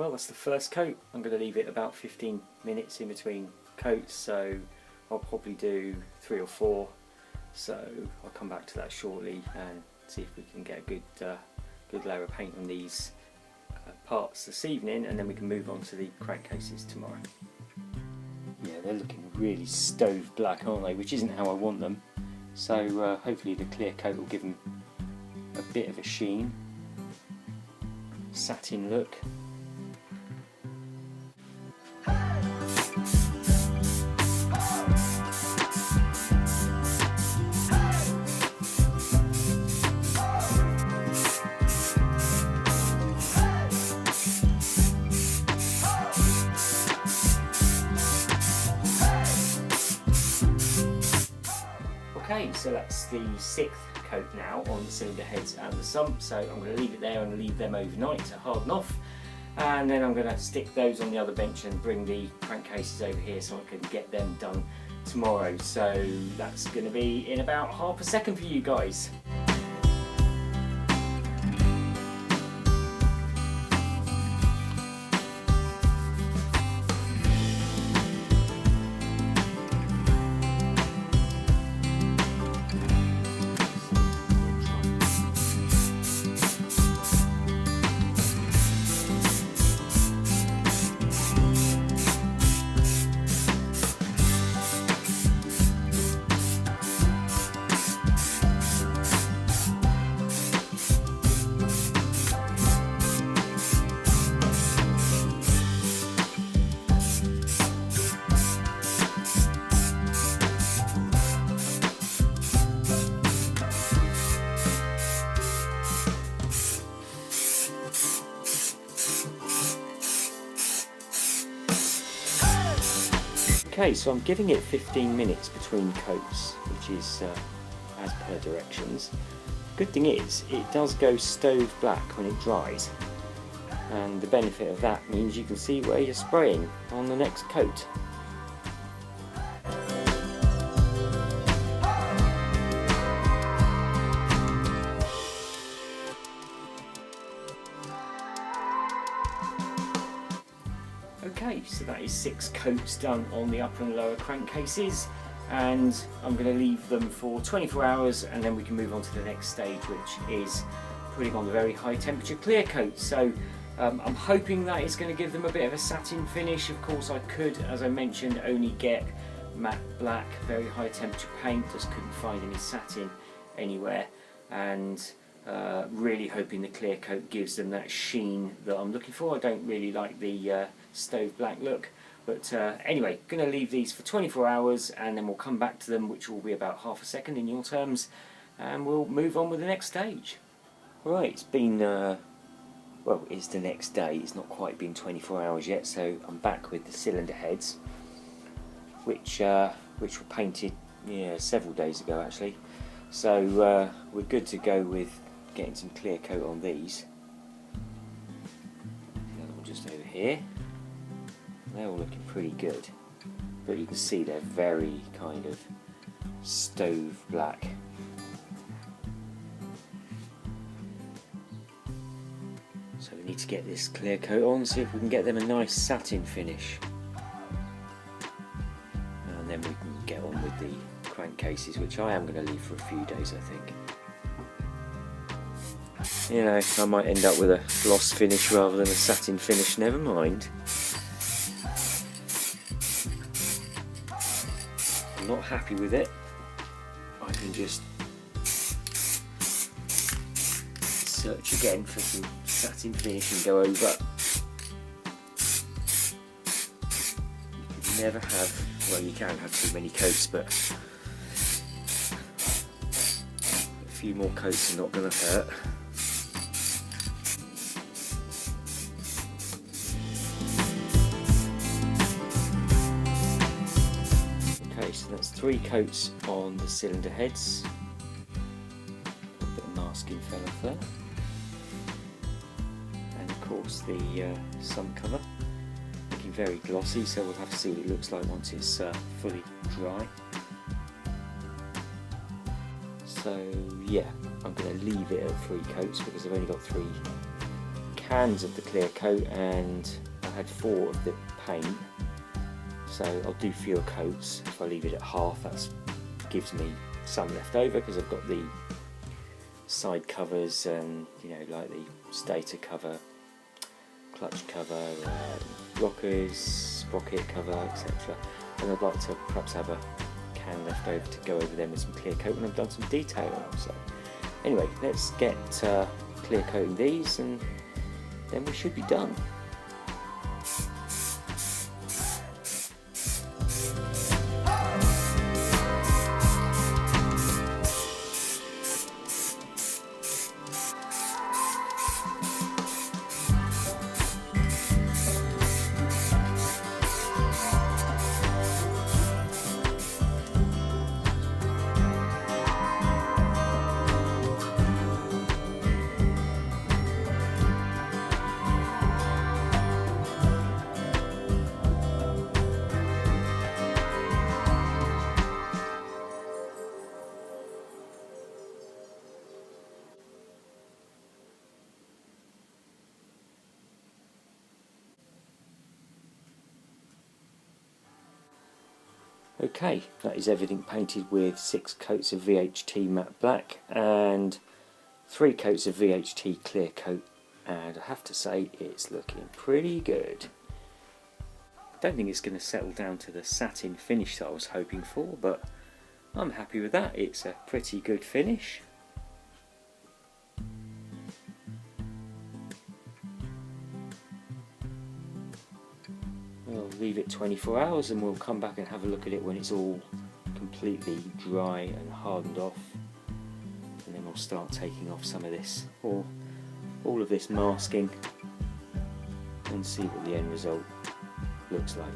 well, that's the first coat. I'm going to leave it about 15 minutes in between coats, so I'll probably do 3 or 4. So I'll come back to that shortly and see if we can get a good layer of paint on these parts this evening, and then we can move on to the crankcases tomorrow. Yeah, they're looking really stove black, aren't they? Which isn't how I want them. So hopefully the clear coat will give them a bit of a sheen, satin look. Okay, so that's the 6th coat now on the cylinder heads and the sump, so I'm going to leave it there and leave them overnight to harden off, and then I'm going to stick those on the other bench and bring the crankcases over here so I can get them done tomorrow. So that's going to be in about half a second for you guys. Okay, so I'm giving it 15 minutes between coats, which is as per directions. Good thing is, it does go stove black when it dries, and the benefit of that means you can see where you're spraying on the next coat. Okay, so that is 6 coats done on the upper and lower crankcases, and I'm going to leave them for 24 hours and then we can move on to the next stage, which is putting on the very high temperature clear coat. So I'm hoping that is going to give them a bit of a satin finish. Of course I could, as I mentioned, only get matte black, very high temperature paint, just couldn't find any satin anywhere, and really hoping the clear coat gives them that sheen that I'm looking for. I don't really like the stove black look, but anyway, going to leave these for 24 hours and then we'll come back to them, which will be about half a second in your terms, and we'll move on with the next stage. Right, it's been well, it's the next day. It's not quite been 24 hours yet, so I'm back with the cylinder heads, which were painted several days ago actually. So we're good to go with getting some clear coat on these. The other one just over here. They're all looking pretty good, but you can see they're very kind of stove black. So we need to get this clear coat on, see if we can get them a nice satin finish, and then we can get on with the crankcases, which I am going to leave for a few days, I think. You know, I might end up with a gloss finish rather than a satin finish, never mind. I'm not happy with it. I can just search again for some satin finish and go over. You can never have, well, you can have too many coats, but a few more coats are not going to hurt. So that's 3 coats on the cylinder heads. A bit of masking fell off there. And of course the sump cover, looking very glossy, so we'll have to see what it looks like once it's fully dry. So yeah, I'm going to leave it at 3 coats because I've only got 3 cans of the clear coat, and I had 4 of the paint, so I'll do fewer coats. If I leave it at half, that gives me some left over, because I've got the side covers and, you know, like the stator cover, clutch cover, rockers, sprocket cover, etc. And I'd like to perhaps have a can left over to go over them with some clear coat when I've done some detail on them. So anyway, let's get clear coating these, and then we should be done. Okay, that is everything painted with 6 coats of VHT matte black and 3 coats of VHT clear coat, and I have to say it's looking pretty good. I don't think it's going to settle down to the satin finish that I was hoping for, but I'm happy with that. It's a pretty good finish. We'll leave it 24 hours and we'll come back and have a look at it when it's all completely dry and hardened off, and then we'll start taking off some of this, or all of this masking, and see what the end result looks like.